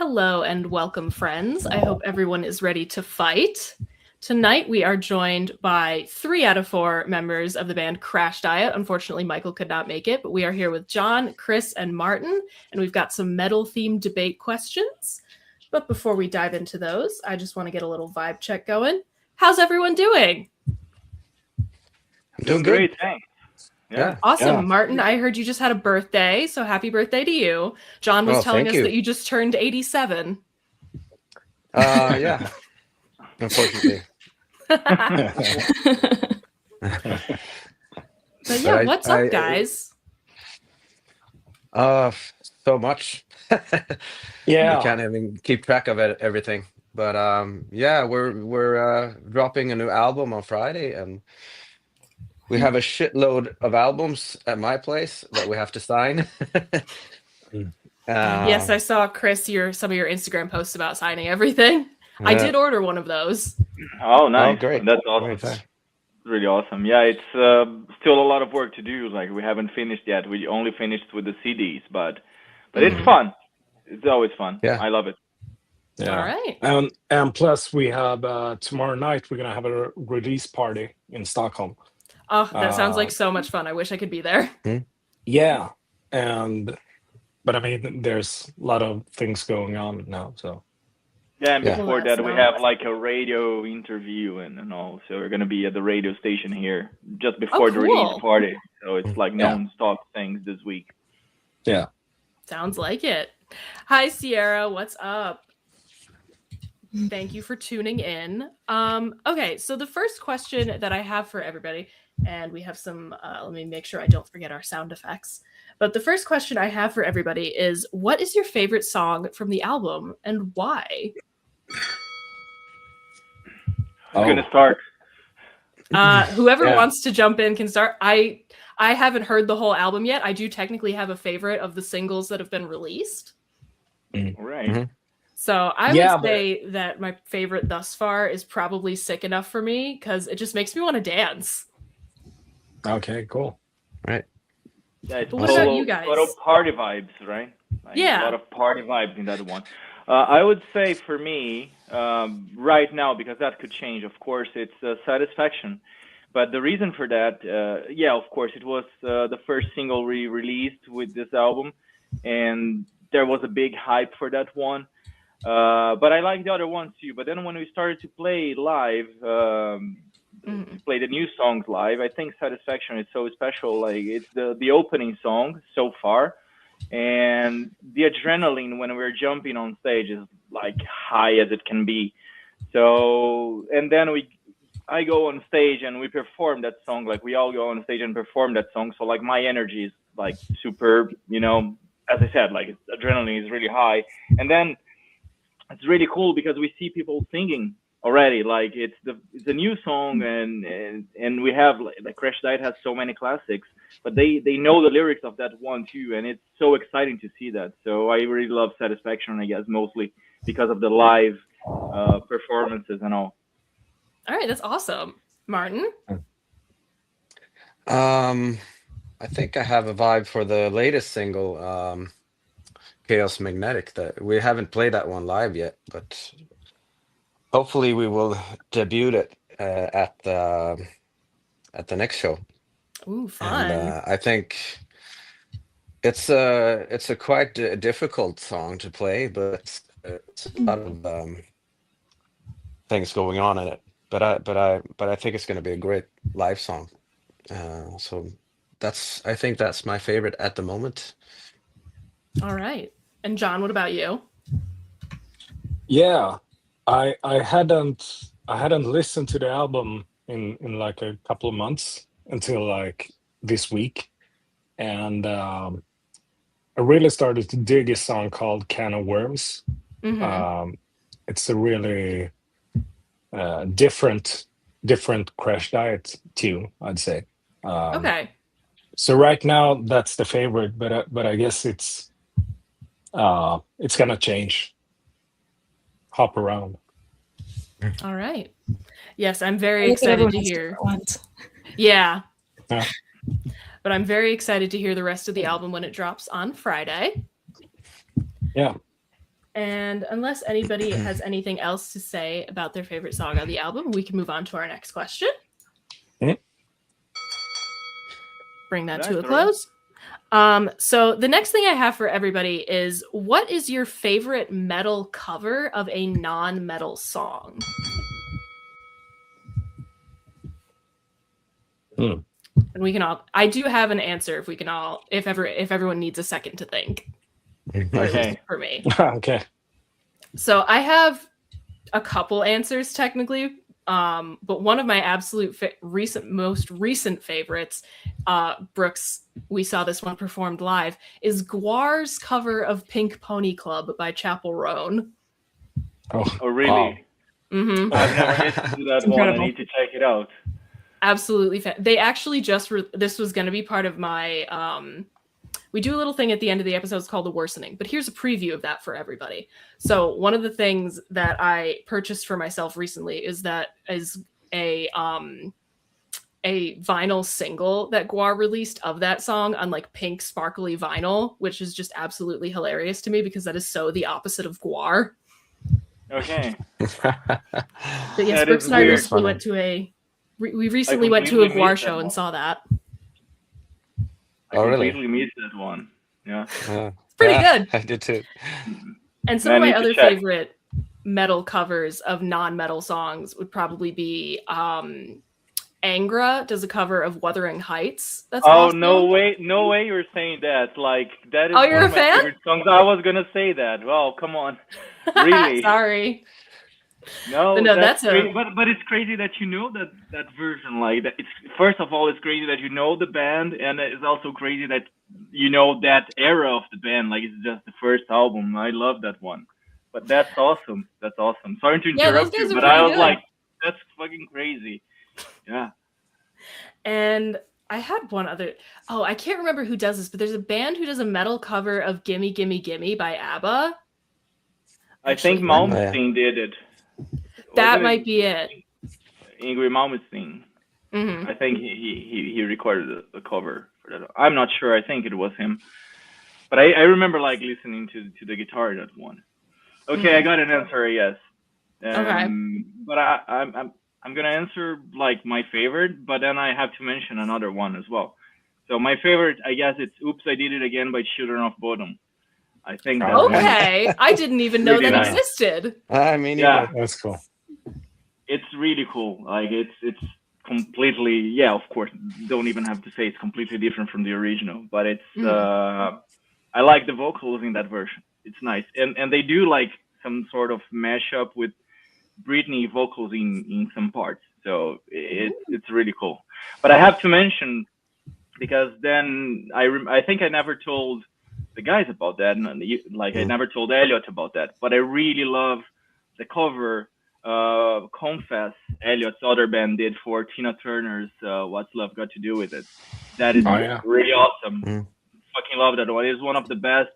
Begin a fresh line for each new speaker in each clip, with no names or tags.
Hello and welcome, friends. I hope everyone is ready to fight. Tonight, we are joined by 3 out of 4 members of the band Crashdïet. Unfortunately, Michael could not make it, but we are here with John, Chris, and Martin, and we've got some metal-themed debate questions. But before we dive into those, I just want to get a little vibe check going. How's everyone doing?
I'm doing great, thanks.
Yeah. Awesome. Yeah. Martin, I heard you just had a birthday, so happy birthday to you. John was telling us that you just turned 87.
Yeah, unfortunately.
But yeah, what's up, guys?
So much.
Yeah,
I can't even keep track of everything. But yeah, we're dropping a new album on Friday, and we have a shitload of albums at my place that we have to sign.
Yes, I saw, Chris, some of your Instagram posts about signing everything. Yeah. I did order one of those.
Oh, nice.
Oh, great.
That's awesome. Great. Really awesome. Yeah, it's still a lot of work to do. Like, we haven't finished yet. We only finished with the CDs, but it's fun. It's always fun.
Yeah.
I love it.
Yeah. All right.
And plus, we have tomorrow night, we're going to have a release party in Stockholm.
Oh, that sounds like so much fun. I wish I could be there.
Yeah. But I mean, there's a lot of things going on now, so.
Yeah, and before that, we have like a radio interview and all. So we're going to be at the radio station here just before the release party. So it's like non-stop things this week.
Yeah.
Sounds like it. Hi, Sierra. What's up? Thank you for tuning in. Okay, so the first question that I have for everybody, and we have some, let me make sure I don't forget our sound effects. But the first question I have for everybody is, what is your favorite song from the album and why?
I'm going to start.
Whoever wants to jump in can start. I haven't heard the whole album yet. I do technically have a favorite of the singles that have been released.
Right.
Mm-hmm.
So I would say that my favorite thus far is probably Sick Enough for me, because it just makes me want to dance.
Okay, cool.
Right.
Yeah, it's
what about you guys?
A lot of party vibes, right? Like,
yeah.
A lot of party vibes in that one. I would say for me, right now, because that could change, of course, it's Satisfaction. But the reason for that, of course, it was the first single we released with this album, and there was a big hype for that one. But I like the other ones too. But then when we started to play live, play the new songs live, I think Satisfaction is so special. Like, it's the opening song so far, and the adrenaline when we're jumping on stage is like high as it can be. So, and then I go on stage and we perform that song. Like, we all go on stage and perform that song. So like my energy is like super, as I said, like adrenaline is really high. And then it's really cool because we see people singing already. Like, it's a new song, and we have like Crashdïet has so many classics, but they know the lyrics of that one too, and it's so exciting to see that. So I really love Satisfaction, I guess, mostly because of the live performances and all.
All right, that's awesome. Martin?
I think I have a vibe for the latest single, Chaos Magnetic. That we haven't played that one live yet, but hopefully we will debut it at the next show.
Ooh, fun!
And I think it's a quite difficult song to play, but it's a lot of things going on in it. But I think it's going to be a great live song. So I think that's my favorite at the moment.
All right. And John, what about you?
Yeah, I hadn't listened to the album in like a couple of months until like this week, and I really started to dig a song called "Can of Worms." It's a really different Crashdïet tune, I'd say.
Okay.
So right now that's the favorite, but I guess it's gonna change. Hop around.
All right. Yes, I'm very excited to hear. Yeah. But I'm very excited to hear the rest of the album when it drops on Friday.
Yeah.
And unless anybody has anything else to say about their favorite song on the album, we can move on to our next question. Bring that to a close. So the next thing I have for everybody is, what is your favorite metal cover of a non-metal song? And we can all, I do have an answer if we can all, if everyone needs a second to think.
Okay.
For me.
Okay.
So I have a couple answers technically, but one of my absolute most recent favorites, Brooks, we saw this one performed live, is Guar's cover of Pink Pony Club by Chapel Roan.
Oh, really?
Wow.
Mm-hmm.
I've never listened to that one. I need to check it out.
Absolutely. They actually just, this was going to be part of my, we do a little thing at the end of the episodes called The Worsening, but here's a preview of that for everybody. So one of the things that I purchased for myself recently is a vinyl single that Guar released of that song on like pink sparkly vinyl, which is just absolutely hilarious to me because that is so the opposite of Guar.
Okay.
But yes, Brooks and I recently went to a Guar show and saw that.
I completely missed that one. Yeah.
It's pretty good.
I did too.
And some of my other favorite metal covers of non-metal songs would probably be Angra does a cover of Wuthering Heights. That's awesome.
no way you're saying that. Like that is
you're
one
a
of my
fan?
favorite songs. I was gonna say that. Well, come on. Really?
Sorry.
No,
that's
crazy. But it's crazy that you know that version. Like that. It's first of all, it's crazy that you know the band, and it's also crazy that you know that era of the band. Like it's just the first album. I love that one. But that's awesome. That's awesome. Sorry to interrupt you, but I was like, that's fucking crazy. Yeah.
And I had one other. Oh, I can't remember who does this, but there's a band who does a metal cover of "Gimme Gimme Gimme" by ABBA.
I think Malmsteen did it.
That might be it.
Ingrid Malmsteen.
Mm-hmm.
I think he recorded the cover for that. I'm not sure. I think it was him. But I remember like listening to the guitar in that one. Okay, I got an answer. Yes.
Okay.
But I'm gonna answer like my favorite, but then I have to mention another one as well. So my favorite, I guess, it's "Oops, I Did It Again" by Children of Bodom. I think that's
okay. I didn't even know that existed.
I mean,
yeah,
that's cool.
It's really cool. Like it's completely, yeah, of course, don't even have to say it's completely different from the original, but it's I like the vocals in that version. It's nice, and they do like some sort of mashup with Britney vocals in some parts, so it's really cool. But I have to mention, because then I think I never told the guys about that, and I never told Elliot about that, but I really love the cover Confess Elliot's other band did for Tina Turner's What's Love Got to Do With It. That is really awesome. Fucking love that one. It's one of the best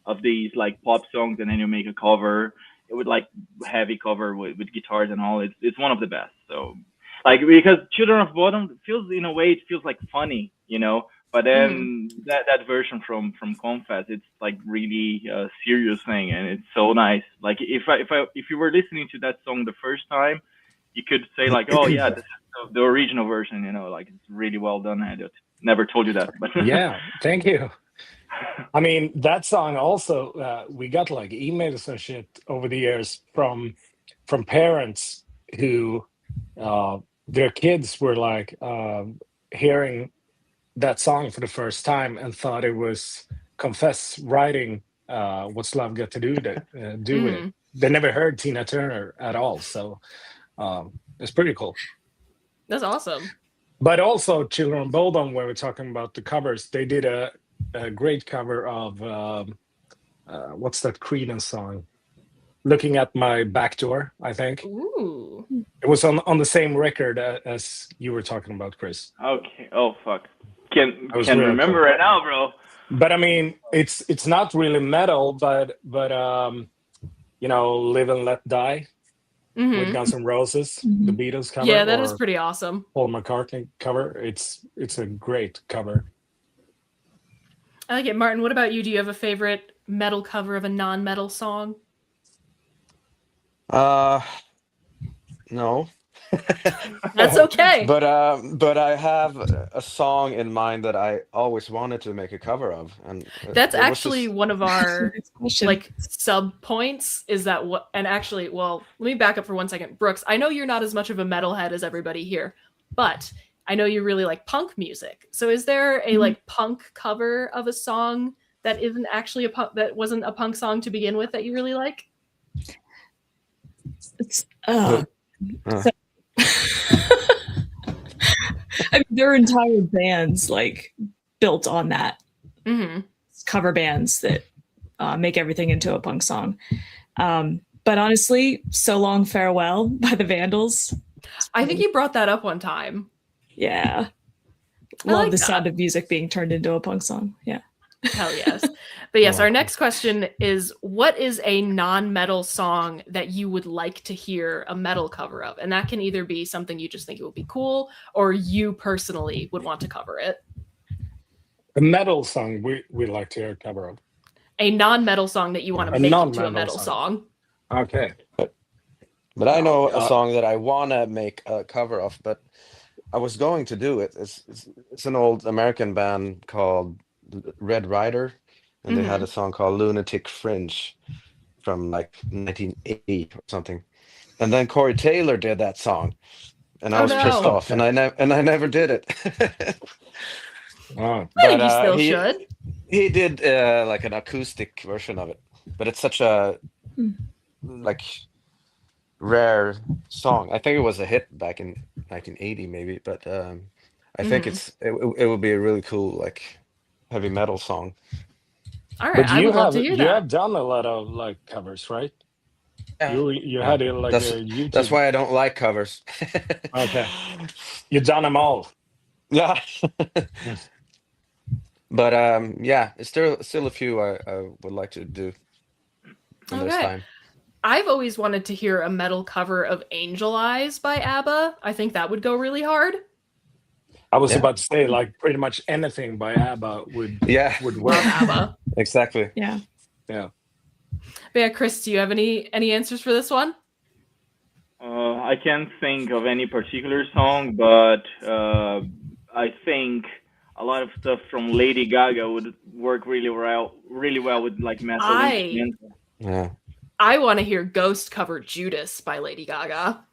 of these like pop songs, and then you make a cover with like heavy cover with guitars and all. It's one of the best. So like, because Children of Bodom feels, in a way, it feels like funny, you know, but then that version from Confess, it's like really a serious thing, and it's so nice. Like if you were listening to that song the first time, you could say like, oh yeah, this is the original version, you know, like it's really well done. Elliot. Never told you that, but
yeah, thank you. I mean, that song also, we got like emails and shit over the years from parents who their kids were like hearing that song for the first time and thought it was Confess writing What's Love Got to Do with it. They never heard Tina Turner at all, so it's pretty cool.
That's awesome.
But also Children of Bodom, where we're talking about the covers, they did a great cover of what's that Creedence song? Looking at My Back Door, I think.
Ooh.
It was on the same record as you were talking about, Chris.
Okay. Oh fuck. Can
really
remember
cool.
right now, bro.
But I mean, it's not really metal, but you know, Live and Let Die with Guns N' Roses, the Beatles cover.
Yeah, that is pretty awesome.
Paul McCartney cover. It's a great cover.
I like it. Martin, what about you? Do you have a favorite metal cover of a non-metal song?
Uh, no.
That's okay.
But I have a song in mind that I always wanted to make a cover of, and
That's
it was
actually
just
one of our
Next question.
like sub points is that what, and actually, well, let me back up for 1 second. Brooks, I know you're not as much of a metalhead as everybody here, but I know you really like punk music. So is there a like punk cover of a song that isn't actually a punk, that wasn't a punk song to begin with, that you really like?
It's,
Uh.
so- I mean, there are entire bands like built on that.
Mm-hmm.
Cover bands that make everything into a punk song. But honestly, So Long Farewell by the Vandals.
I think you brought that up one time.
Yeah.
I
Love
like
the
that.
sound of music being turned into a punk song. Yeah.
Hell yes. But yes,
Oh.
our next question is, what is a non-metal song that you would like to hear a metal cover of? And that can either be something you just think it would be cool, or you personally would want to cover it.
A metal song we like to hear a cover of.
A non-metal song that you want to
A
make into a
non-metal
metal
song.
song.
Okay.
But I know a
Uh,
song that I wanna make a cover of, but I was going to do it. It's an old American band called Red Rider, and they had a song called Lunatic Fringe from like 1980 or something. And then Corey Taylor did that song, and I
Oh,
was pissed
no.
off, and I never did it.
Oh,
I think
But
you still
he
should.
he did like an acoustic version of it, but it's such a like rare song. I think it was a hit back in 1980 maybe, but I think it would be a really cool like heavy metal song.
All right,
but
I
you
would love
have
to hear
you
that.
have done a lot of like covers, right?
Yeah.
You had it like
That's
a YouTube.
that's why I don't like covers.
Okay. You've done them all.
Yeah. But yeah, it's still a few I would like to do when there's
Okay.
time.
I've always wanted to hear a metal cover of Angel Eyes by ABBA. I think that would go really hard.
I was
Yeah.
about to say like pretty much anything by ABBA would
Yeah,
Love
work.
ABBA.
exactly.
Yeah.
Yeah.
But yeah, Chris, do you have any answers for this one?
I can't think of any particular song, but I think a lot of stuff from Lady Gaga would work really well with like metal instruments.
Yeah.
I want to hear Ghost cover Judas by Lady Gaga.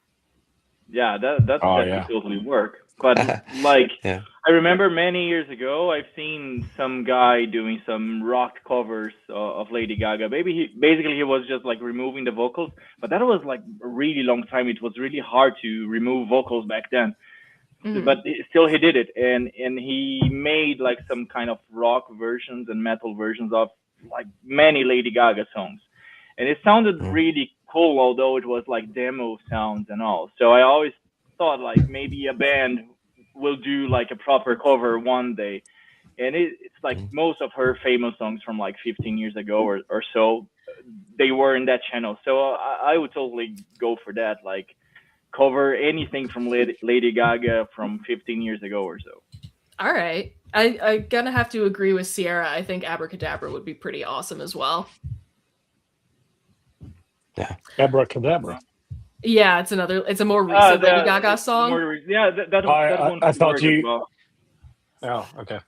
Yeah, that
Oh,
could
yeah.
totally work. But like,
Yeah.
I remember many years ago, I've seen some guy doing some rock covers of Lady Gaga. Maybe he was just like removing the vocals, but that was like a really long time. It was really hard to remove vocals back then. But still he did it, and he made like some kind of rock versions and metal versions of like many Lady Gaga songs, and it sounded really cool, although it was like demo sounds and all. So I always thought like maybe a band will do like a proper cover one day, and it's like most of her famous songs from like 15 years ago or so, they were in that channel. So I would totally go for that, like cover anything from Lady Gaga from 15 years ago or so.
All right. I'm gonna have to agree with Sierra. I think Abracadabra would be pretty awesome as well.
Yeah.
Abracadabra.
Yeah, it's a more recent Lady Gaga song.
That one
I
could
thought
work
you-
as well.
Oh, okay.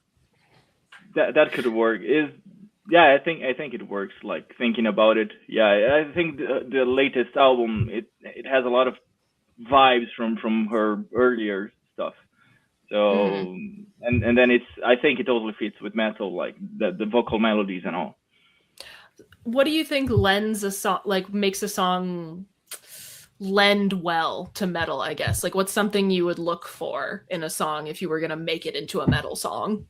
That could work. I think it works. Like thinking about it, yeah, I think the latest album it has a lot of vibes from her earlier stuff. So and then I think it totally fits with metal, like the vocal melodies and all.
What do you think lends a song, like makes a song lend well to metal, I guess? Like what's something you would look for in a song if you were going to make it into a metal song?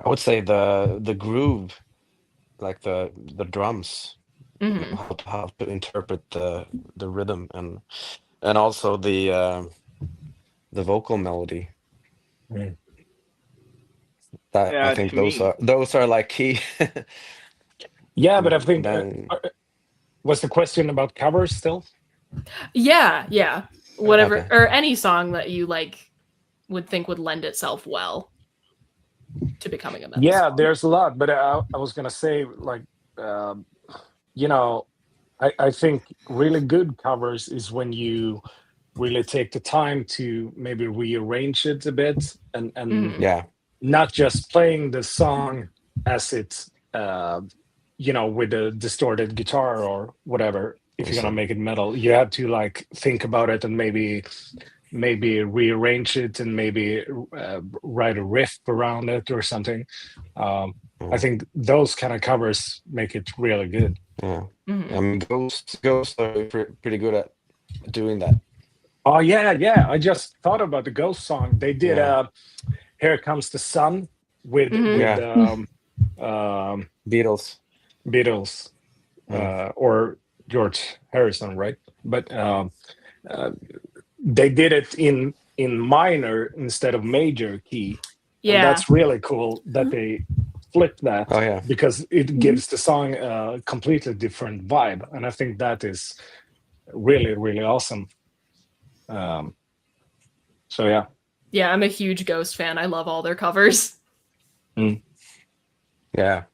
I would say the groove, like the drums, how to interpret the rhythm and also the vocal melody.
Mm.
I think
to
those are like key.
Yeah, but I think
Then-
was the question about covers still?
Yeah. Whatever,
Okay.
or any song that you like would think would lend itself well to becoming a metal
Yeah,
song.
there's a lot, but I was gonna say like you know, I think really good covers is when you really take the time to maybe rearrange it a bit, and
Mhm.
Yeah.
not just playing the song as it's with a distorted guitar or whatever. If you're gonna
So,
make it metal, you have to like think about it and maybe rearrange it and maybe write a riff around it or something. I think those kind of covers make it really good.
yeah.
Mhm.
I mean, Ghosts are pretty good at doing that.
Oh yeah, I just thought about the Ghost song. They did
Yeah.
"Here Comes the Sun" with
Mhm.
with
Yeah. Beatles.
Beatles
Mm.
or George Harrison, right? But uh, they did it in minor instead of major key, and
Yeah.
that's really cool that they flipped that,
Oh yeah.
because it gives the song a completely different vibe, and I think that is really, really awesome. So yeah.
Yeah, I'm a huge Ghost fan. I love all their covers.
Yeah.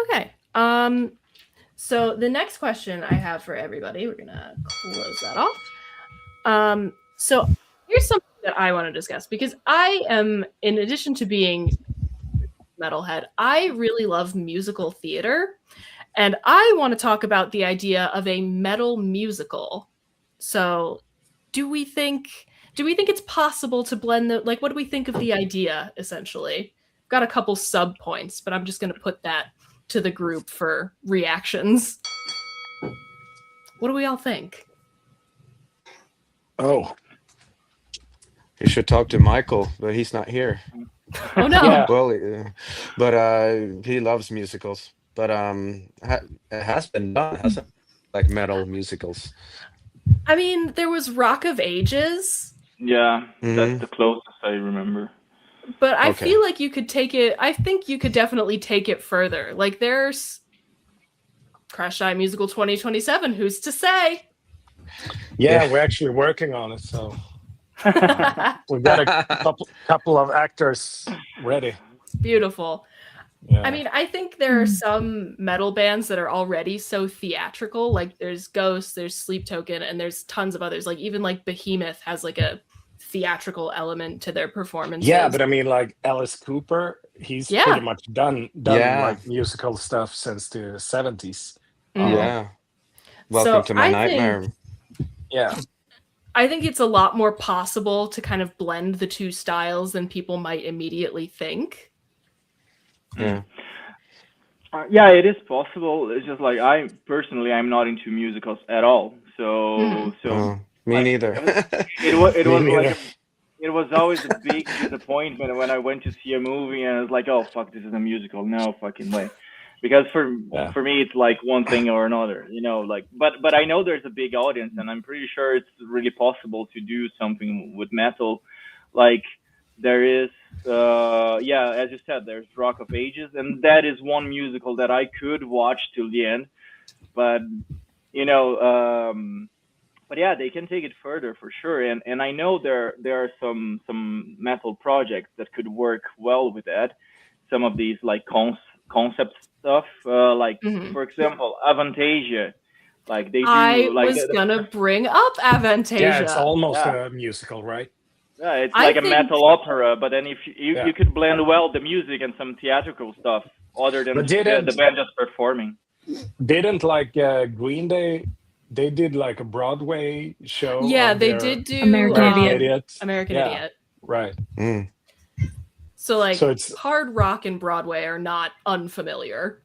Okay. So the next question I have for everybody, we're gonna close that off. So here's something that I want to discuss, because I am, in addition to being metalhead, I really love musical theater, and I want to talk about the idea of a metal musical. So, do we think it's possible to blend the, like, what do we think of the idea essentially? Got a couple sub points, but I'm just going to put that to the group for reactions. What do we all think?
Oh
You should talk to Michael, but he's not here.
Oh no.
yeah.
Well, but he loves musicals. But it has been done, hasn't it? Like metal musicals.
I mean, there was Rock of Ages,
Yeah,
Mhm.
that's the closest I remember.
but I
Okay.
feel like you could take it. I think you could definitely take it further. Like, there's Crashdïet Musical 2027. Who's to say?
Yeah,
Yeah.
we're actually working on it, so we've got a couple of actors ready.
Beautiful.
Yeah.
I mean, I think there are some metal bands that are already so theatrical. Like, there's Ghost, there's Sleep Token, and there's tons of others. Like, even like Behemoth has like a theatrical element to their performances.
Yeah, but I mean, like Alice Cooper, he's
Yeah.
pretty much done
Yeah.
like musical stuff since the 70s.
Yeah. Welcome to my nightmare.
Yeah.
I think it's a lot more possible to kind of blend the two styles than people might immediately think.
Yeah.
Yeah, it is possible. It's just like I'm not into musicals at all. So
Oh, me
like,
neither.
it was
Me
like
neither.
it was always a big disappointment when I went to see a movie and I was like, oh fuck, this is a musical. No fucking way. Because for me it's like one thing or another, like, but I know there's a big audience, and I'm pretty sure it's really possible to do something with metal. Like, there is as you said, there's Rock of Ages, and that is one musical that I could watch till the end. But but yeah, they can take it further for sure, and I know there are some metal projects that could work well with that. Some of these like concept stuff, like for example, Avantasia, like they do.
I
like
was gonna bring up Avantasia.
Yeah, it's almost a musical, right?
Yeah, it's like a metal opera, but then if you could blend well the music and some theatrical stuff other than the band just performing.
Didn't like Green Day? They did like a Broadway show.
Yeah, they did do
American
Idiot. American Idiot.
Right.
So it's hard rock and Broadway are not unfamiliar.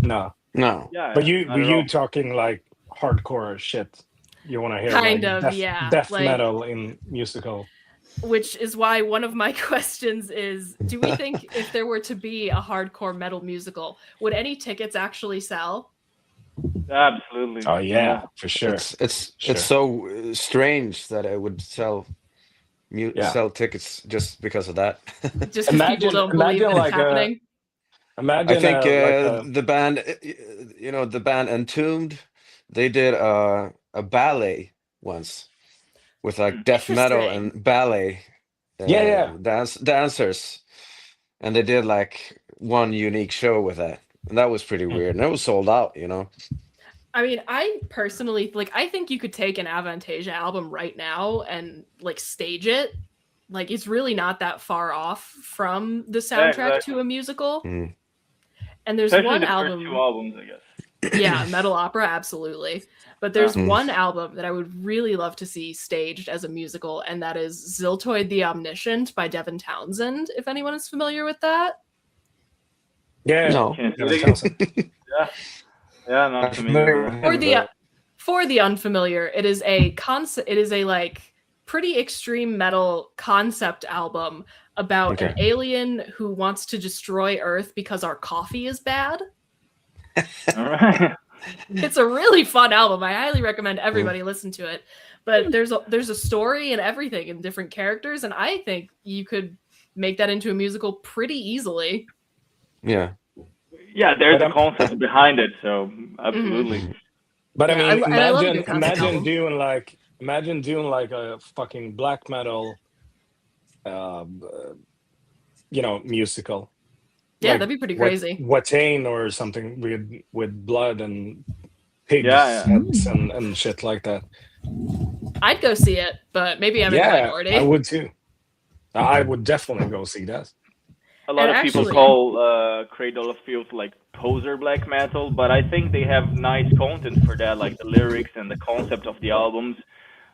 No.
Yeah,
but you talking like hardcore shit? You want to hear
kind
like
of
death metal in musical?
Which is why one of my questions is: do we think if there were to be a hardcore metal musical, would any tickets actually sell?
Absolutely.
Oh yeah, for sure.
It's so strange that it would sell tickets just because of that.
Just because people don't believe that it's happening.
I think the band, the band Entombed, they did a ballet once with like death metal and ballet. Dancers, and they did like one unique show with that, and that was pretty weird, and it was sold out.
I mean, I personally like. I think you could take an Avantasia album right now and like stage it. Like it's really not that far off from the soundtrack
exactly.
to a musical.
Mm.
And there's
Especially
one
the
album.
first two albums, I guess.
Yeah, metal opera, absolutely. But there's
Mm.
one album that I would really love to see staged as a musical, and that is Ziltoid the Omniscient by Devin Townsend, if anyone is familiar with that.
Yeah.
No.
Can
Yeah,
you see
Townsend.
it? Yeah, not familiar with that.
For the unfamiliar, it is a concept. It is a like pretty extreme metal concept album about an alien who wants to destroy Earth because our coffee is bad.
All right.
It's a really fun album. I highly recommend everybody listen to it. But there's a story and everything and different characters, and I think you could make that into a musical pretty easily.
Yeah.
Yeah, there's a concept behind it, so absolutely.
But
Yeah,
I mean,
I love a good concept
imagine
album.
doing like a fucking black metal, musical.
Yeah,
Like
that'd be pretty crazy.
Watain or something with blood and pigs
Yeah.
heads and shit like that.
I'd go see it, but maybe I'm in the minority.
I would too. I would definitely go see that.
A lot
And
of people
actually-
call Cradle of Filth like poser black metal, but I think they have nice content for that, like the lyrics and the concept of the albums.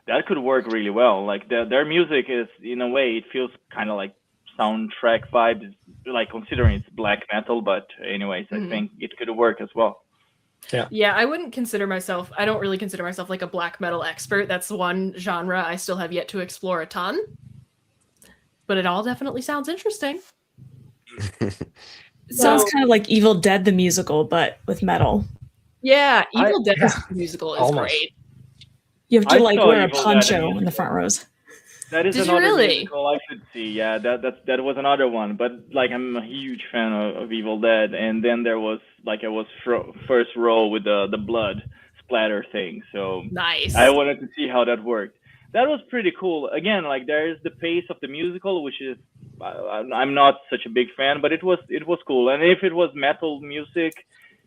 That could work really well. Like their music is, in a way, it feels kind of like soundtrack vibes, like considering it's black metal. But anyways, I think it could work as well.
Yeah, I don't really consider myself like a black metal expert. That's one genre I still have yet to explore a ton. But it all definitely sounds interesting.
Sounds kind of like Evil Dead the musical, but with metal.
Yeah, Evil Dead musical is
almost.
great.
You have to
I
like
saw
wear a
Evil Dead
poncho
in
in the front rows.
That is
Did you
another
really?
musical I could see. Yeah, that was another one. But like, I'm a huge fan of Evil Dead, and then there was like I was first row with the blood splatter thing. So
Nice.
I wanted to see how that worked. That was pretty cool. Again, like there is the pace of the musical, which is I'm not such a big fan, but it was cool. And if it was metal music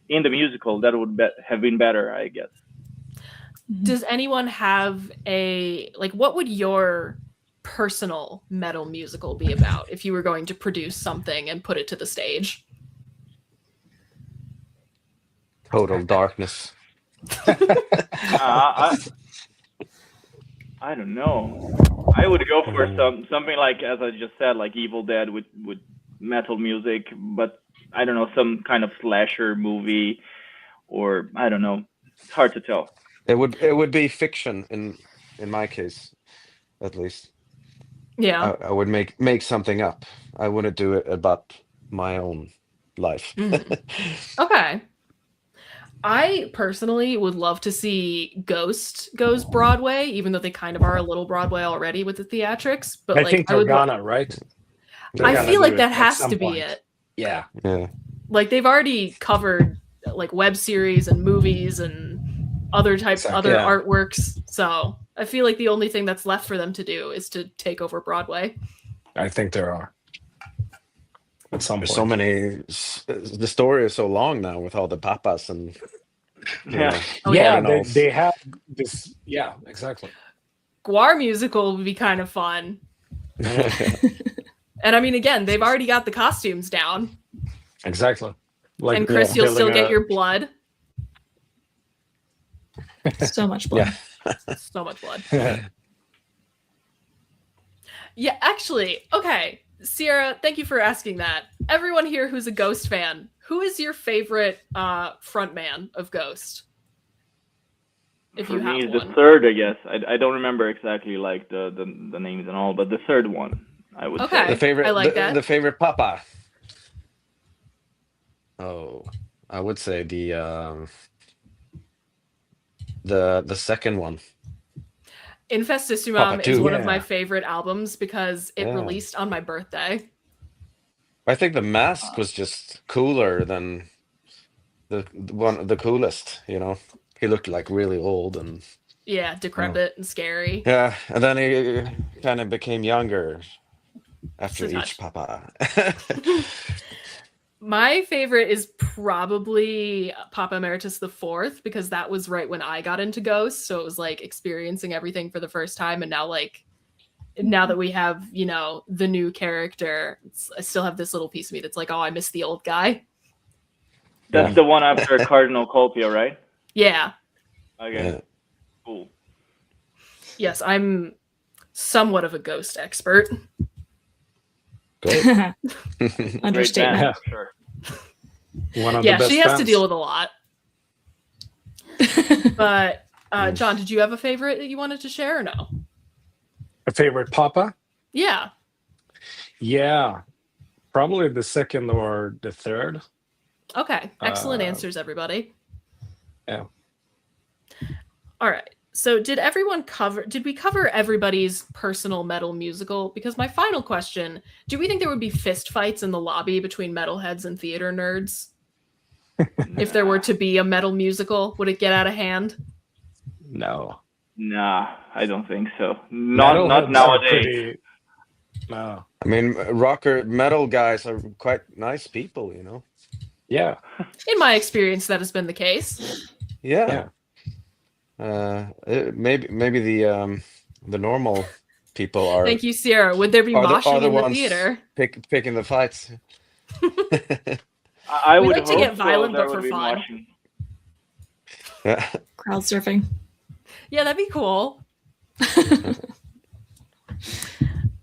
in the musical, that would have been better, I guess.
Does anyone have what would your personal metal musical be about if you were going to produce something and put it to the stage?
Total darkness.
I don't know. I would go for something like, as I just said, like Evil Dead with metal music, but I don't know, some kind of slasher movie, or I don't know. It's hard to tell.
It would be fiction in my case, at least.
Yeah.
I would make something up. I wouldn't do it about my own life.
Okay. I personally would love to see Ghost goes Broadway, even though they kind of are a little Broadway already with the theatrics. But
I think they're gonna, right?
I feel like that has to be it.
Yeah.
Yeah.
Like they've already covered like web series and movies and other artworks. So I feel like the only thing that's left for them to do is to take over Broadway.
I think there are. At some
There's
point.
so many. The story is so long now with all the papas and.
Yeah.
They have this. Yeah, exactly.
Guar musical would be kind of fun. And I mean, again, they've already got the costumes down.
Exactly. Like,
and Chris, you'll still get your blood.
So much blood.
Yeah.
So much blood. Yeah, actually, okay. Sierra, thank you for asking that. Everyone here who's a Ghost fan, who is your favorite frontman of Ghost? If
For
you
me,
have
the
one.
third, I guess. I don't remember exactly like the names and all, but the third one, I would
Okay.
say.
The favorite.
I like that.
The favorite papa. Oh, I would say the second one.
Infestissimum
Papa
is
too.
one of
Yeah.
my favorite albums because it
Yeah.
released on my birthday.
I think the mask was just cooler than the coolest. He looked like really old and
Yeah, decrepit and scary.
yeah, and then he kind of became younger after
Just a
each
touch.
papa.
My favorite is probably Papa Emeritus IV, because that was right when I got into Ghost. So it was like experiencing everything for the first time. And now that we have, the new character, I still have this little piece of me that's like, oh, I miss the old guy.
That's the one after Cardinal Colpia, right?
Yeah.
Okay.
Yeah.
Cool.
Yes, I'm somewhat of a Ghost expert.
Great.
Great
Understatement.
band, for sure.
One of the best
she has to
bands.
deal with a lot. But John, did you have a favorite that you wanted to share or no?
A favorite Papa?
Yeah.
Yeah, probably the second or the third.
Okay. Excellent answers, everybody.
Yeah.
All right. So did we cover everybody's personal metal musical? Because my final question, do we think there would be fist fights in the lobby between metalheads and theater nerds? If there were to be a metal musical, would it get out of hand?
No.
Nah, I don't think so. Not nowadays.
No.
I mean, metal guys are quite nice people,
Yeah.
In my experience, that has been the case.
Yeah. Maybe the normal people are.
Thank you, Sierra. Would there be moshing in the theater?
Picking the fights.
I would
like to
hope
get violent,
so.
but for fun.
Moshing.
Yeah.
Crowd surfing.
Yeah, that'd be cool.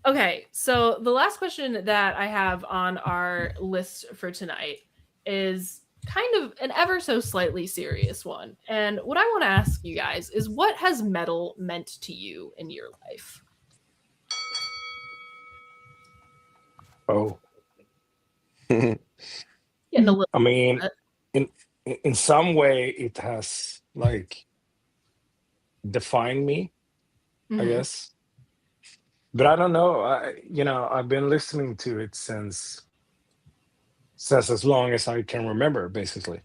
Okay, so the last question that I have on our list for tonight is kind of an ever so slightly serious one. And what I want to ask you guys is, what has metal meant to you in your life?
Oh.
Getting a little
I mean, in some way, it has like defined me, I guess. But I don't know. I've been listening to it since as long as I can remember, basically.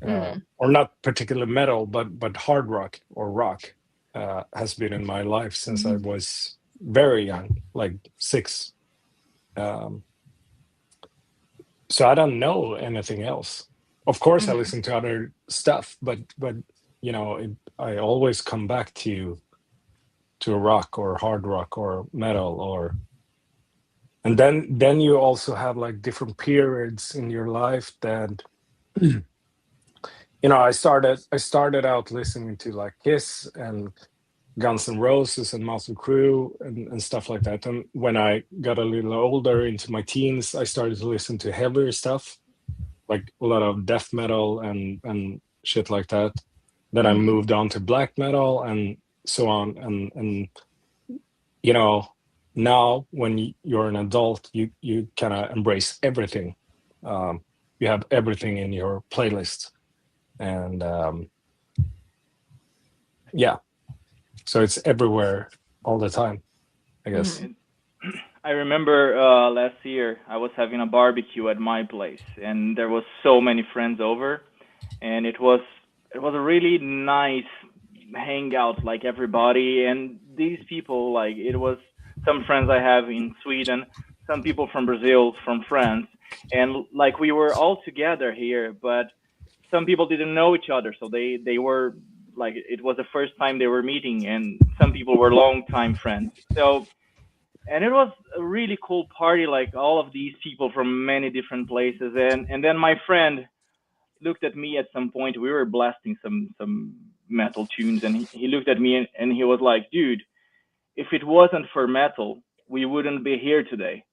Or not particularly metal, but hard rock or rock has been in my life since I was very young, like 6. So I don't know anything else. Of course, I listen to other stuff, but I always come back to rock or hard rock or metal and then you also have like different periods in your life that I started out listening to like Kiss and Guns N' Roses and Motley Crue and stuff like that. And when I got a little older into my teens, I started to listen to heavier stuff, like a lot of death metal and shit like that. Then I moved on to black metal and so on. And now when you're an adult, you kind of embrace everything. You have everything in your playlist. And so it's everywhere all the time, I guess.
I remember last year I was having a barbecue at my place, and there was so many friends over, and it was a really nice hangout, like everybody, and these people, like it was some friends I have in Sweden, some people from Brazil, from France, and like we were all together here, but some people didn't know each other, so they were like, it was the first time they were meeting, and some people were longtime friends. So, and it was a really cool party, like all of these people from many different places. And then my friend looked at me at some point. We were blasting some metal tunes, and he looked at me and he was like, dude, if it wasn't for metal, we wouldn't be here today.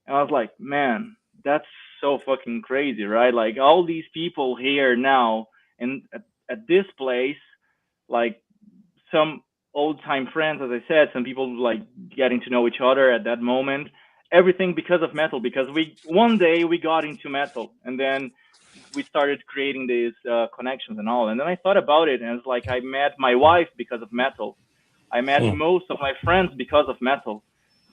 And I was like, man, that's so fucking crazy, right? Like all these people here now and at this place, like some old time friends, as I said, some people like getting to know each other at that moment, everything because of metal, because one day we got into metal and then we started creating these connections and all. And then I thought about it, and it's like I met my wife because of metal. I met most of my friends because of metal.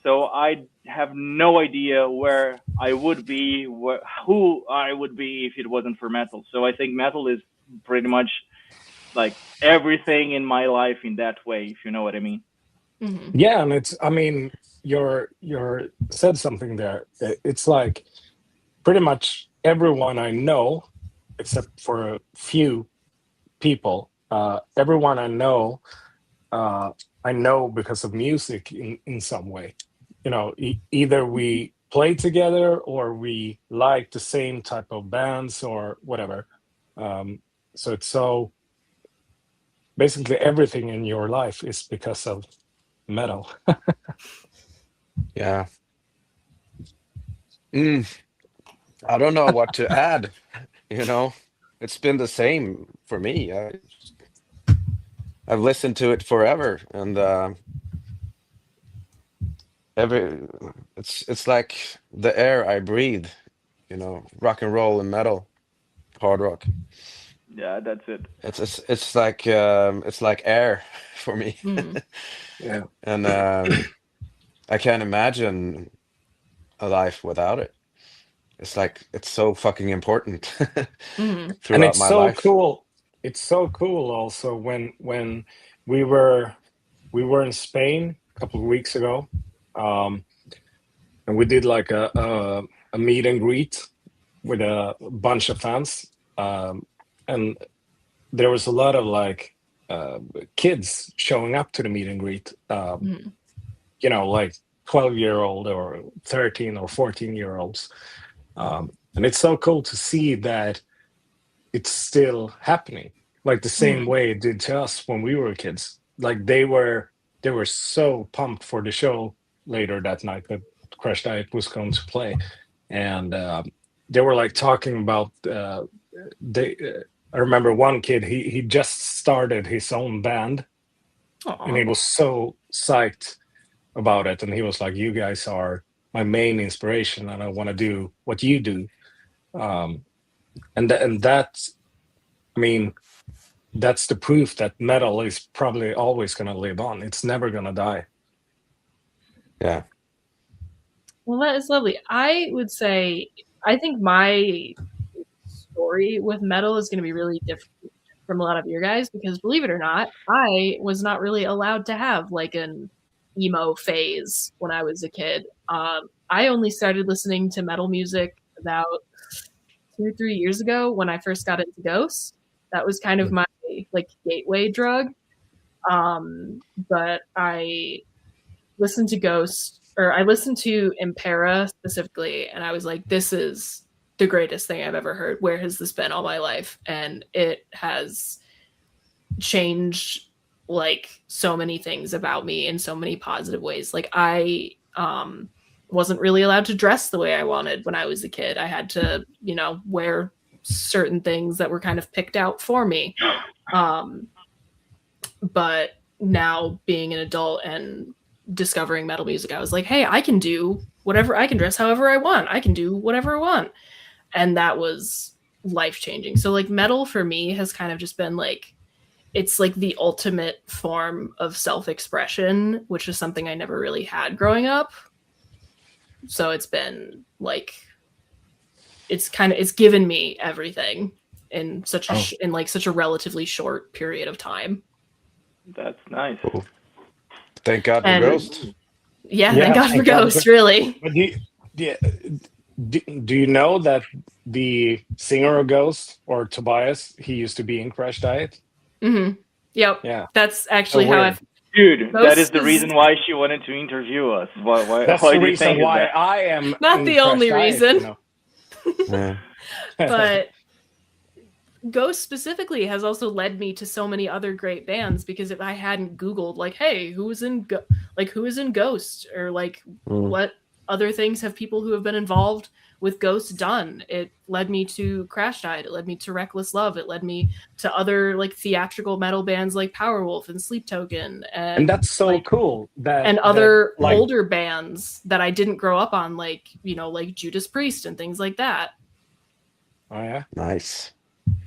So I have no idea where I would be, who I would be if it wasn't for metal. So I think metal is pretty much like everything in my life in that way, if you know what I mean.
Yeah, and you're said something there. It's like pretty much everyone I know, except for a few people, everyone I know because of music in some way. You know, either we play together or we like the same type of bands or whatever. So it's so basically everything in your life is because of metal.
Yeah. I don't know what to add. You know, it's been the same for me. I've listened to it forever, and every it's like the air I breathe. You know, rock and roll and metal, hard rock.
Yeah, that's it.
It's like air for me,
Mhm.
Yeah.
and I can't imagine a life without it. It's like it's so fucking important
Mhm.
And
throughout my life.
it's so cool also when we were in Spain a couple of weeks ago, um and we did like a meet and greet with a bunch of fans, and there was a lot of like uh kids showing up to the meet and greet,
Mhm.
you know, like 12-year-old or 13 or 14-year-olds, and it's so cool to see that it's still happening like the same
Mhm.
way it did to us when we were kids. Like they were so pumped for the show later that night that Crash Diet was going to play, and they were like talking about they. I remember one kid. He just started his own band, and
Aw.
he was so psyched about it. And he was like, "You guys are my main inspiration, and I want to do what you do." Um, and that's, I mean, that's the proof that metal is probably always going to live on. It's never going to die.
Yeah.
Well, that is lovely. I would say I think my story with metal is going to be really different from a lot of your guys because believe it or not, I was not really allowed to have like an emo phase when I was a kid. I only started listening to metal music about 2 or 3 years ago when I first got into Ghost. That was kind of my like gateway drug. But I listened to Ghost, or I listened to Impera specifically, and I was like, this is the greatest thing I've ever heard. Where has this been all my life? And it has changed like so many things about me in so many positive ways. Like I wasn't really allowed to dress the way I wanted when I was a kid. I had to, you know, wear certain things that were kind of picked out for me. But now being an adult and discovering metal music, I was like, hey, I can do whatever, I can dress however I want. I can do whatever I want. And that was life changing. So like metal for me has kind of just been like, it's like the ultimate form of self-expression, which is something I never really had growing up. So it's been like, it's given me everything in such a in like such a relatively short period of time.
That's nice.
Cool. Thank God for
And
Ghost.
yeah,
Yeah,
thank God for
thank God
Ghost, really.
But do you know that the singer of Ghost, or Tobias, he used to be in Crash Diet?
Mm-hmm. Yep.
Yeah.
That's
So
actually how
weird.
Dude,
Ghost
that is the
is
reason why she wanted to interview us.
That's
Why
the
do you
reason
think is
why
that?
I am
not
in
the
Crash
only
Diet,
reason,
you know.
Yeah.
but Ghost specifically has also led me to so many other great bands because if I hadn't Googled like, hey, who is in Ghost, or like
Mm.
what other things have people who have been involved with Ghost done, it led me to Crashdïet, it led me to Reckless Love, it led me to other like theatrical metal bands like Powerwolf and Sleep Token
And that's so
like
cool that
and other
like,
older bands that I didn't grow up on, like, you know, like Judas Priest and things like that.
oh yeah,
Nice.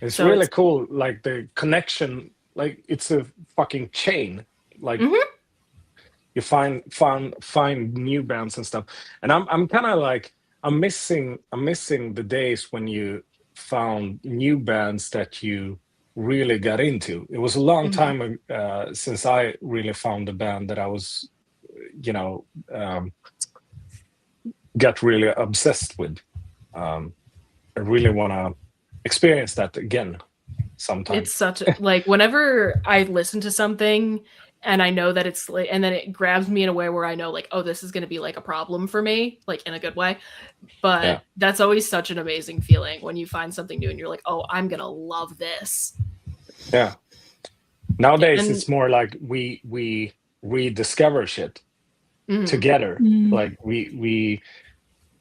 it's
So
really
it's
cool. Like the connection, like it's a fucking chain. Like
Mhm.
you find new bands and stuff. And I'm kind of like I'm missing the days when you found new bands that you really got into. It was a long
Mhm.
time since I really found a band that I was, you know, got really obsessed with. really want to experience that again sometime.
It's such a, like whenever I listen to something and I know that it's like, and then it grabs me in a way where I know like, oh, this is going to be like a problem for me, like in a good way. But that's always such an amazing feeling when you find something new and you're like, oh, I'm going to love this.
Yeah. Nowadays, it's more like we rediscover shit together. Like we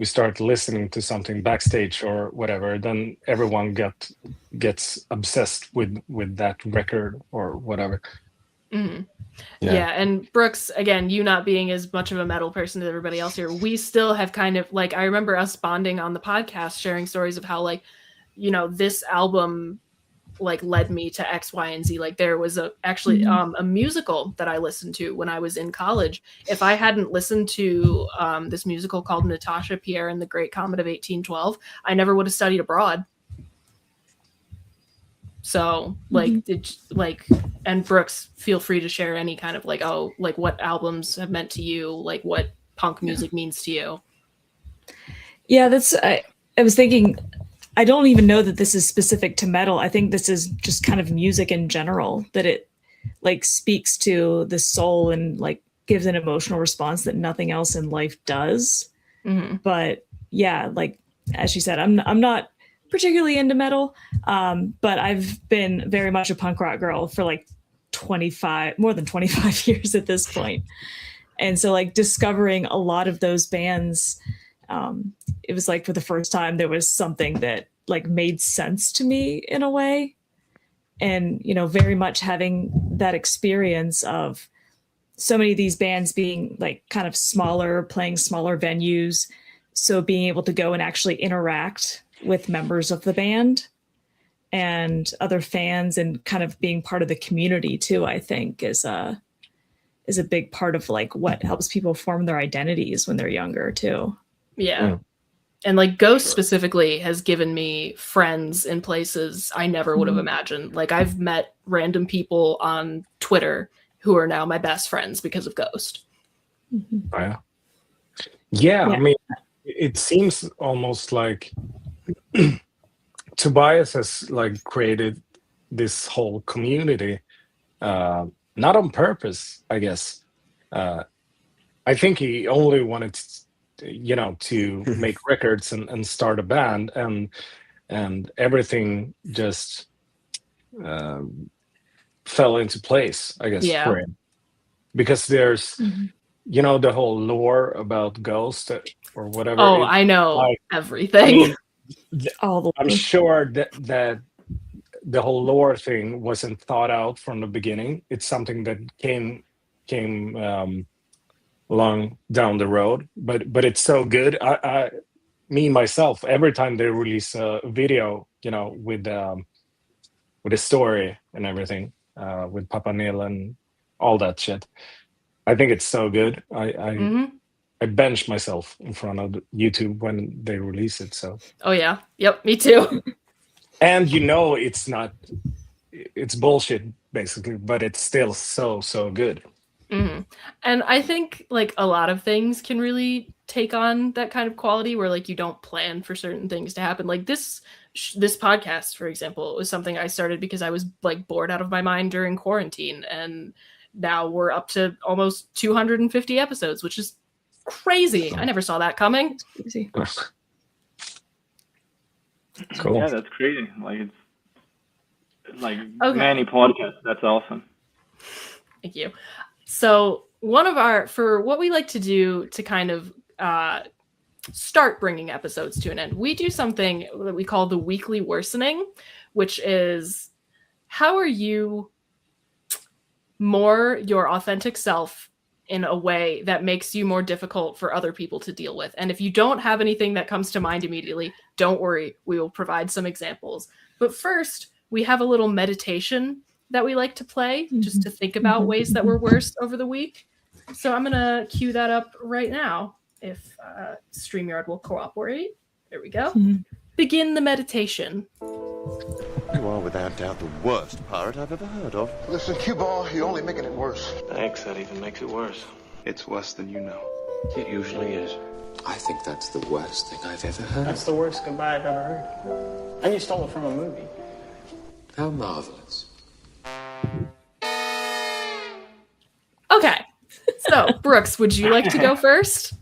start listening to something backstage or whatever, then everyone gets obsessed with that record or whatever.
Yeah, and Brooks, again, you not being as much of a metal person as everybody else here, we still have kind of like, I remember us bonding on the podcast, sharing stories of how like, you know, this album like led me to X, Y, and Z. Like there was actually a musical that I listened to when I was in college. If I hadn't listened to this musical called Natasha, Pierre and the Great Comet of 1812, I never would have studied abroad. So like, and Brooks, feel free to share any kind of like, oh, like what albums have meant to you, like what punk music means to you.
Yeah, I was thinking, I don't even know that this is specific to metal. I think this is just kind of music in general, that it like speaks to the soul and like gives an emotional response that nothing else in life does. But yeah, like as she said, I'm not particularly into metal, but I've been very much a punk rock girl for like more than 25 years at this point. And so like discovering a lot of those bands, it was like for the first time there was something that like made sense to me in a way. And, you know, very much having that experience of so many of these bands being like kind of smaller, playing smaller venues. So being able to go and actually interact with members of the band and other fans and kind of being part of the community too, I think is a big part of like what helps people form their identities when they're younger too.
Yeah. And like Ghost specifically has given me friends in places I never would have imagined. Like I've met random people on Twitter who are now my best friends because of Ghost.
Yeah, I mean, it seems almost like Tobias has like created this whole community, not on purpose, I guess. I think he only wanted to make records and start a band, and everything just fell into place, I guess, for him. Because there's, the whole lore about Ghost or whatever.
Oh, I know like, everything. I mean,
I'm sure that the whole lore thing wasn't thought out from the beginning. It's something that came along down the road, but it's so good. I myself, every time they release a video, with a story and everything, with Papa Neil and all that shit, I think it's so good. I bench myself in front of YouTube when they release it. So. Oh
yeah, yep, me too.
And it's bullshit basically, but it's still so good.
And I think like a lot of things can really take on that kind of quality where like you don't plan for certain things to happen. Like this podcast, for example, was something I started because I was like bored out of my mind during quarantine, and now we're up to almost 250 episodes, which is crazy. I never saw that coming.
It's crazy.
Cool.
Yeah, that's crazy. Like it's like many podcasts. That's awesome.
Thank you. So for what we like to do to kind of start bringing episodes to an end, we do something that we call the weekly worsening, which is how are you more your authentic self in a way that makes you more difficult for other people to deal with. And if you don't have anything that comes to mind immediately, don't worry, we will provide some examples. But first, we have a little meditation that we like to play just to think about ways that we're worse over the week. So I'm going to cue that up right now if StreamYard will cooperate. There we go. Begin the meditation.
You are without doubt the worst pirate I've ever heard of.
Listen, cue ball, you're only making it worse.
Thanks, that even makes it worse.
It's worse than you know.
It usually is. I think that's the worst thing I've ever heard.
That's the worst goodbye I've ever heard. And you stole it from a movie.
How marvelous.
Okay. So, Brooks, would you like to go first?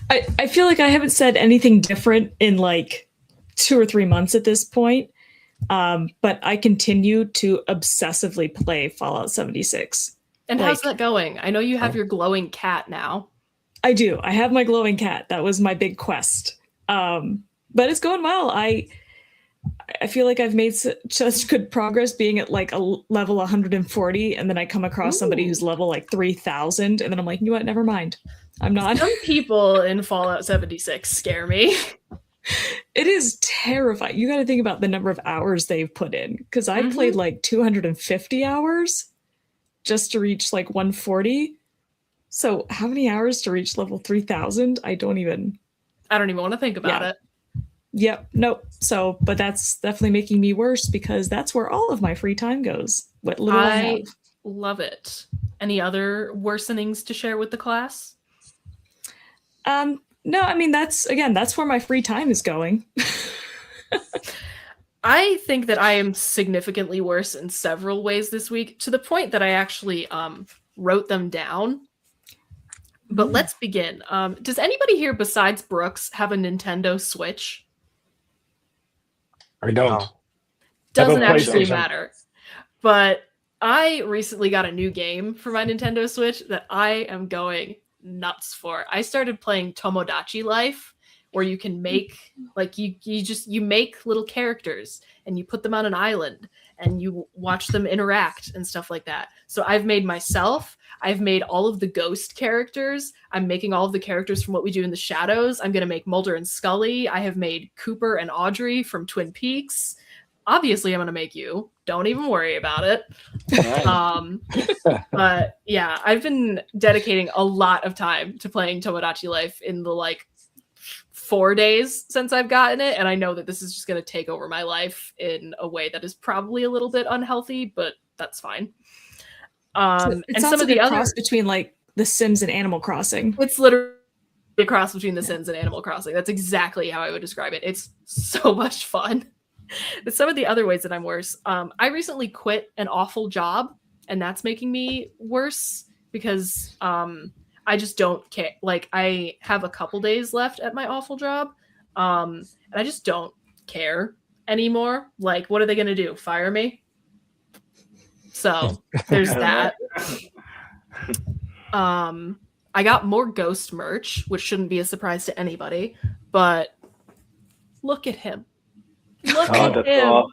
I feel like I haven't said anything different in like 2 or 3 months at this point. But I continue to obsessively play Fallout 76.
And how's that going? I know you have your glowing cat now.
I do. I have my glowing cat. That was my big quest. But it's going well. I feel like I've made such good progress being at like a level 140, and then I come across somebody who's level like 3,000, and then I'm like, you know what? Never mind. I'm not.
Some people in Fallout 76 scare me.
It is terrifying. You got to think about the number of hours they've put in, because I played like 250 hours just to reach like 140. So how many hours to reach level 3,000? I don't even
want to think about it.
Yep. Nope. So, but that's definitely making me worse because that's where all of my free time goes. What little I have.
Love it. Any other worsenings to share with the class?
No, I mean, that's where my free time is going.
I think that I am significantly worse in several ways this week, to the point that I actually wrote them down. But let's begin. Does anybody here besides Brooks have a Nintendo Switch?
I don't.
Doesn't actually matter. But I recently got a new game for my Nintendo Switch that I am going nuts for. I started playing Tomodachi Life, where you can make like you make little characters and you put them on an island and you watch them interact and stuff like that. So I've made myself. I've made all of the ghost characters. I'm making all of the characters from What We Do in the Shadows. I'm going to make Mulder and Scully. I have made Cooper and Audrey from Twin Peaks. Obviously, I'm going to make you. Don't even worry about it. But yeah, I've been dedicating a lot of time to playing Tomodachi Life in the like 4 days since I've gotten it. And I know that this is just going to take over my life in a way that is probably a little bit unhealthy, but that's fine.
It
and
sounds
some of
like
the
a
other
cross between like The Sims and Animal Crossing.
It's literally a cross between The Sims and Animal Crossing. That's exactly how I would describe it. It's so much fun. But some of the other ways that I'm worse, I recently quit an awful job, and that's making me worse because I just don't care. Like, I have a couple days left at my awful job, and I just don't care anymore. Like, what are they going to do? Fire me? So there's that. I got more Ghost merch, which shouldn't be a surprise to anybody, but look at him. Look at him.
Awesome.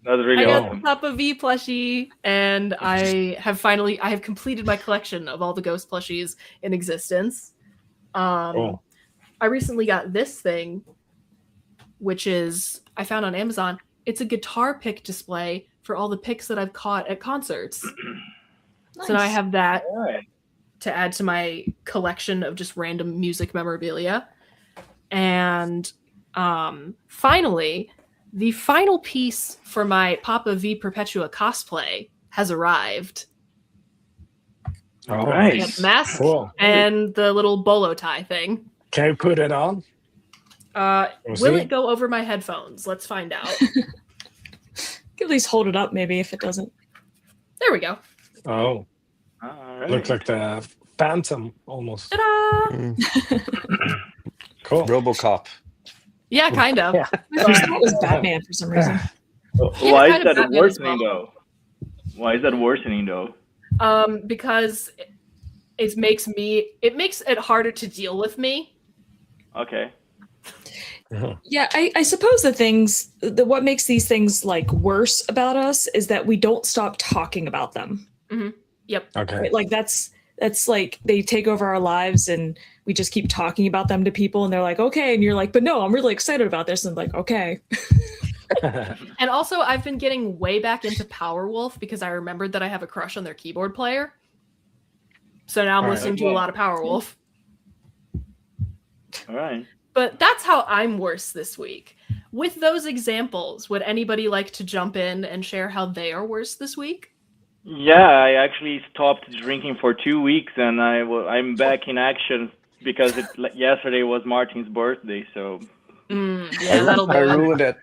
That's really
awesome. I
awesome.
got the Papa V plushie, and I have completed my collection of all the Ghost plushies in existence. I recently got this thing, which is I found on Amazon. It's a guitar pick display for all the picks that I've caught at concerts. Nice. So now I have that to add to my collection of just random music memorabilia. And finally, the final piece for my Papa V Perpetua cosplay has arrived.
Oh, nice.
The mask and the little bolo tie thing.
Can you put it on?
Will it go over my headphones? Let's find out.
At least hold it up, maybe, if it doesn't.
There we go.
Oh.
All right.
Looks like the Phantom, almost.
Ta-da!
Cool. RoboCop.
Yeah, kind of.
I thought it was Batman for some reason.
Why is that worsening, though? Why is that worsening, though?
Because it makes it harder to deal with me.
Okay.
Yeah, I suppose what makes these things like worse about us is that we don't stop talking about them.
Mm-hmm. Yep.
Okay.
Right? Like that's like they take over our lives and we just keep talking about them to people and they're like, okay. And you're like, but no, I'm really excited about this. And I'm like, okay.
And also I've been getting way back into Powerwolf because I remembered that I have a crush on their keyboard player. So now I'm listening to a lot of Powerwolf.
All right.
But that's how I'm worse this week. With those examples, would anybody like to jump in and share how they are worse this week?
Yeah, I actually stopped drinking for 2 weeks, and I'm back in action because yesterday was Martin's birthday, so
Yeah, that'll do
I
it.
ruined it.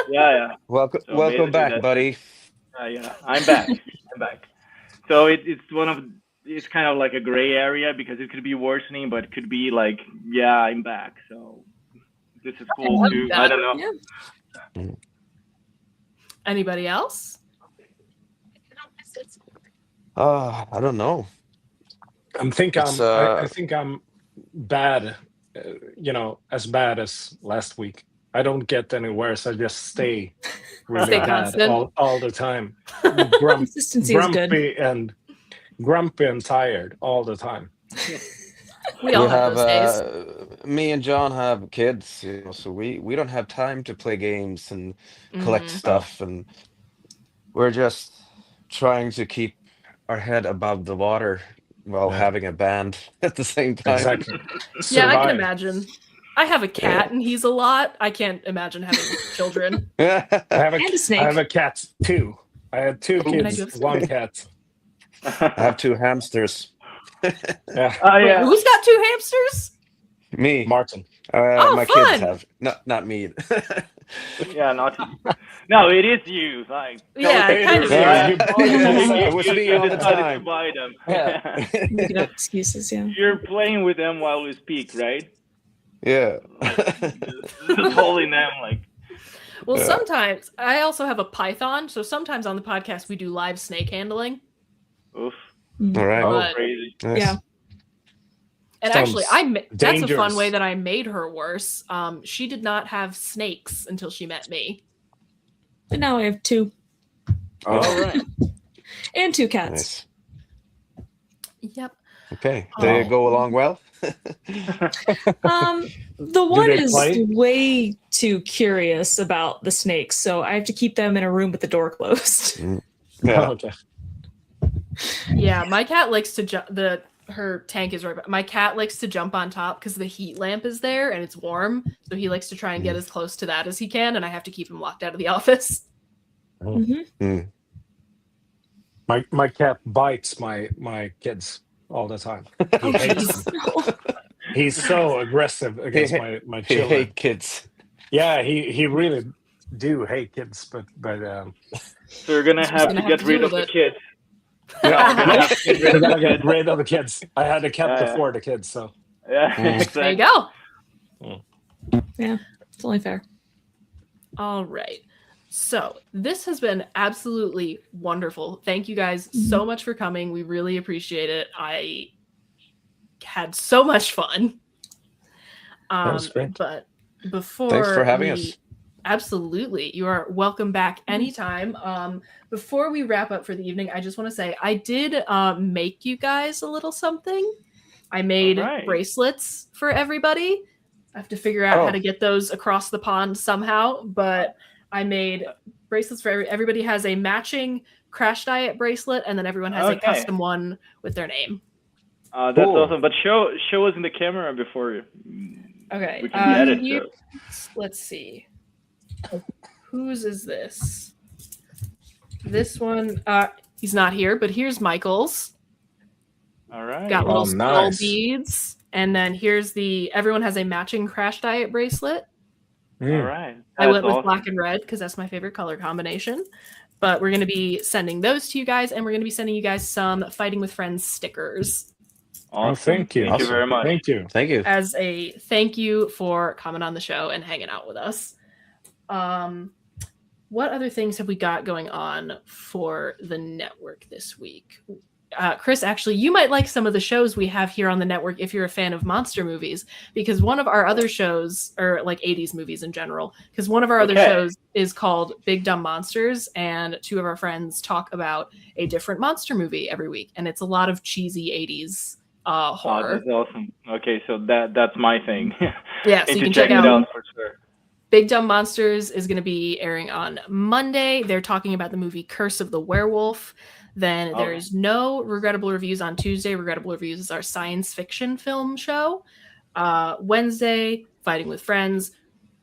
yeah.
Welcome,
So
welcome back,
basically
buddy.
yeah, I'm back. I'm back. So it's kind of like a gray area because it could be worsening, but it could be like, yeah, I'm back. So this is cool
love
too.
that.
I don't know.
Yeah.
Anybody else?
I don't know.
I think
It's
I think I'm bad, as bad as last week. I don't get any worse. I just stay really
Stay
bad
constant.
all the time.
Consistency is good.
Grumpy and tired all the time.
We all have those days.
Me and John have kids, so we don't have time to play games and collect stuff, and we're just trying to keep our head above the water while having a band at the same time.
Exactly.
Yeah, I can
Survive.
imagine. I have a cat and he's a lot. I can't imagine having children.
I have
And a snake.
I have a cat too. I had 2
And I
kids,
do have
1 cat.
I have 2 hamsters.
Yeah,
Oh
Wait,
yeah.
who's got 2 hamsters?
Me.
Martin.
My
fun.
kids have. Not me.
Yeah, not no, it is you. Like,
Yeah, it kind of
Yeah.
is.
It was me all the
decided
time.
to buy them.
Yeah.
Making up excuses, yeah.
You're playing with them while we speak, right?
Yeah.
Just holding them like.
Well, sometimes I also have a python, so sometimes on the podcast we do live snake handling.
Oof.
All right.
Oh,
But-
crazy.
Nice.
Yeah.
And
Sounds
actually, that's a fun
dangerous.
way that I made her worse. She did not have snakes until she met me.
And now I have 2
Oh,
All right.
and 2 cats.
nice.
Yep.
Okay. They go along well.
The one
they
is
play?
way too curious about the snakes, so I have to keep them in a room with the door closed.
Yeah.
Okay.
Yeah, my cat likes to her tank is right. My cat likes to jump on top because the heat lamp is there and it's warm, so he likes to try and get as close to that as he can, and I have to keep him locked out of the office.
Mm.
My cat bites my kids all the time. He hates them. He's so aggressive against my
He
children.
hate kids.
Yeah, he really do hate kids, but
So you're gonna have
gonna
to
have
get
to
rid
deal
of the
with it.
kids.
yeah,
Gonna have to get rid
we're
of the
gonna get
kids.
rid of the kids. I had a cat
Yeah.
before the kids, so
Yeah,
There you
exactly.
go.
Yeah, it's only fair.
All right. So this has been absolutely wonderful. Thank you guys so much for coming. We really appreciate it. I had so much fun.
That was great.
But before
Thanks for having us.
Absolutely. You are welcome back anytime. Before we wrap up for the evening, I just want to say I did make you guys a little something. I made
Alright.
bracelets for everybody. I have to figure out how to get those across the pond somehow, but I made bracelets for everybody has a matching Crashdïet bracelet, and then everyone has a
Okay.
custom one with their name.
That's
Cool.
awesome. But show us in the camera before
Okay.
we can edit
here-
those.
let's see. Whose is this? This one, he's not here, but here's Michael's.
All right.
Got little
Oh,
skull
nice.
beads. And then here's everyone has a matching Crashdïet bracelet.
All right.
I
That's
went with
awesome.
black and red because that's my favorite color combination. But we're going to be sending those to you guys, and we're going to be sending you guys some Fighting with Friends stickers
Awesome.
Oh, thank you.
Thank you very much.
Thank you.
Thank you.
as a thank you for coming on the show and hanging out with us. What other things have we got going on for the network this week? Chris, actually, you might like some of the shows we have here on the network if you're a fan of monster movies, because one of our other shows, or like 80s movies in general, because one of our other
Okay.
shows is called Big Dumb Monsters, and 2 of our friends talk about a different monster movie every week, and it's a lot of cheesy 80s
Oh,
horror.
that's awesome. Okay, so that's my thing.
Yeah, so
Need
you can
to
check
it
out
out for sure.
Big Dumb Monsters is going to be airing on Monday. They're talking about the movie Curse of the Werewolf. Then
Okay.
there's no Regrettable Reviews on Tuesday. Regrettable Reviews is our science fiction film show. Wednesday, Fighting with Friends.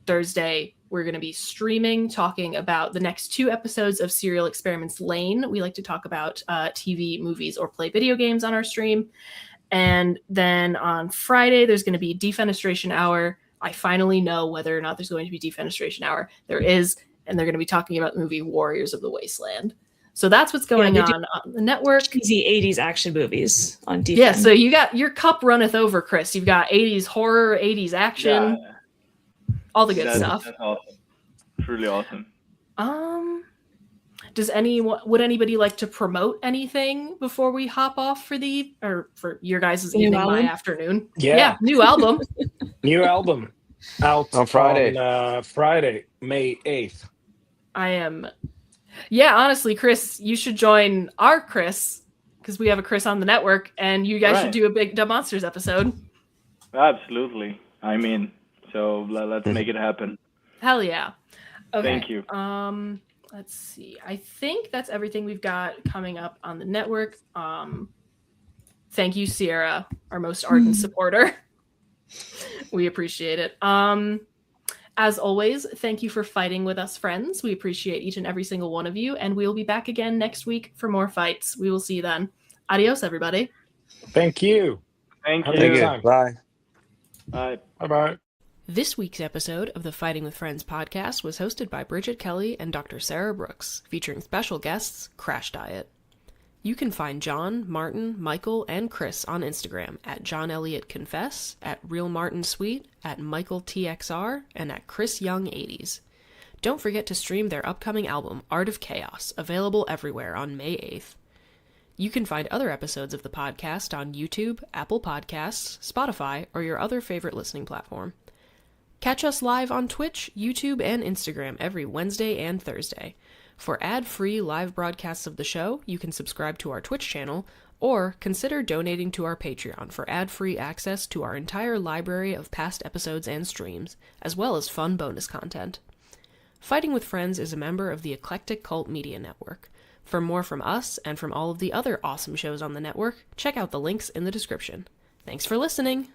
Thursday, we're going to be streaming, talking about the next 2 episodes of Serial Experiments Lane. We like to talk about TV, movies, or play video games on our stream. And then on Friday, there's going to be Defenestration Hour. I finally know whether or not there's going to be Defenestration Hour. There is, and they're going to be talking about the movie Warriors of the Wasteland. So that's what's going on the network.
Cheesy 80s action movies on Defen.
Yeah, so you got your cup runneth over, Chris. You've got 80s horror, 80s action, all the good stuff.
That's awesome. Truly awesome.
Would anybody like to promote anything before we hop off for your guys'
New
evening,
album?
my afternoon?
Yeah.
New album.
New album out
On Friday.
on Friday, May 8th.
Honestly, Chris, you should join our Chris, because we have a Chris on the network, and you guys should do a big Dumb Monsters episode.
Absolutely. I mean, so let's make it happen.
Hell yeah. Okay.
Thank you.
Let's see. I think that's everything we've got coming up on the network. Thank you, Sierra, our most ardent supporter. We appreciate it. As always, thank you for fighting with us, friends. We appreciate each and every single one of you, and we'll be back again next week for more fights. We will see you then. Adios, everybody.
Thank you.
Thank
Have
you.
a good time.
Bye.
Bye.
Bye-bye.
This week's episode of the Fighting with Friends podcast was hosted by Bridget Kelly and Dr. Sarah Brooks, featuring special guests Crashdïet. You can find John, Martin, Michael, and Chris on Instagram at John Elliot Confess, at Real Martin Sweet, at Michael TXR, and at Chris Young 80s. Don't forget to stream their upcoming album, Art of Chaos, available everywhere on May 8th. You can find other episodes of the podcast on YouTube, Apple Podcasts, Spotify, or your other favorite listening platform. Catch us live on Twitch, YouTube, and Instagram every Wednesday and Thursday. For ad-free live broadcasts of the show, you can subscribe to our Twitch channel, or consider donating to our Patreon for ad-free access to our entire library of past episodes and streams, as well as fun bonus content. Fighting with Friends is a member of the Eclectic Cult Media Network. For more from us and from all of the other awesome shows on the network, check out the links in the description. Thanks for listening!